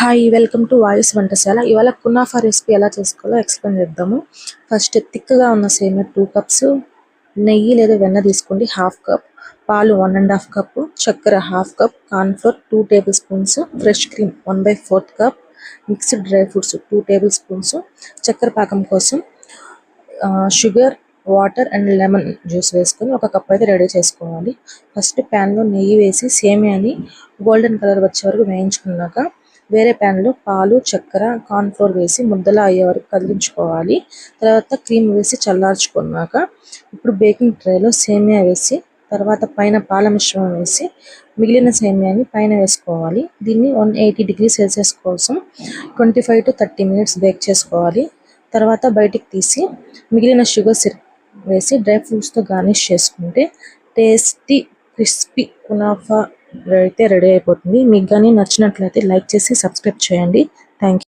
Hi welcome to voice Vantasala. ఇవాళ kunafa recipe ఎలా చేసుకోవాలో ఎక్స్ప్లెయిన్ చేద్దాము. ఫస్ట్ థిక్గా ఉన్న సేమియా 2 కప్స్, నెయ్యి లేదా వెన్న తీసుకోండి 1/2 కప్, పాలు 1.5 కప్, చక్కెర 1/2 cup, cornflour 2 table spoons, fresh cream 1/4 cup, mixed dry fruits 2 table spoons, చక్కెర పాకం కోసం sugar, water and lemon juice వేసుకొని ఒక కప్ అయితే రెడీ చేసుకోవాలి. ఫస్ట్ ప్యాన్లో నెయ్యి వేసి సేమియాని గోల్డెన్ కలర్ వచ్చే వరకు వేయించుకున్నాక వేరే ప్యాన్లో పాలు, చక్కెర, కార్న్ఫ్లోర్ వేసి ముద్దలా అయ్యే వరకు కదిలించుకోవాలి. తర్వాత క్రీమ్ వేసి చల్లార్చుకున్నాక ఇప్పుడు బేకింగ్ ట్రేలో సేమియా వేసి తర్వాత పైన పాల మిశ్రమం వేసి మిగిలిన సేమియాని పైన వేసుకోవాలి. దీన్ని 180 డిగ్రీ సెల్సియస్ కోసం 25 to 30 minutes బేక్ చేసుకోవాలి. తర్వాత బయటికి తీసి మిగిలిన షుగర్ సిరప్ వేసి డ్రై ఫ్రూట్స్తో గార్నిష్ చేసుకుంటే టేస్టీ క్రిస్పీ కునాఫా అయితే రెడీ అయిపోతుంది. మీకు కానీ నచ్చినట్లయితే లైక్ చేసి సబ్స్క్రైబ్ చేయండి. Thank you.